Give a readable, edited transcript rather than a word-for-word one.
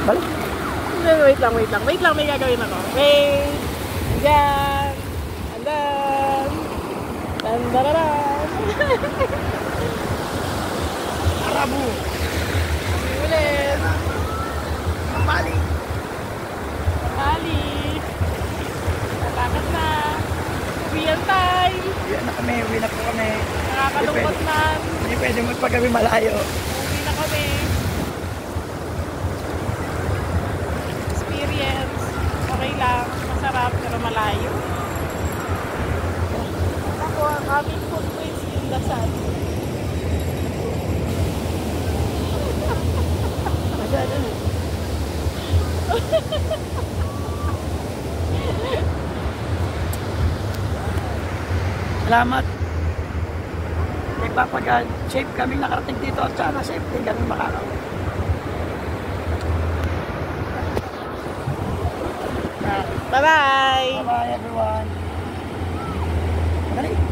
Balik. Wait lang, wait lang. Wait lang, may gagawin ako. Wait. Diyan. Andan. Dandararan. Arabo. Ulit. Balik. Bali. Natakas na. Uwian time. Uwi na po kami. Nakakalungkot man. Hindi pwede magpagabi malayo. Uwi na kami. Experience. Okay lang. Masarap pero malayo. Ako, ang aming footprints in the sun. Salamat. Nagpapag-safe kami nakarating dito at sana safe din kami makakauwi. Bye-bye! Bye-bye everyone. Madali.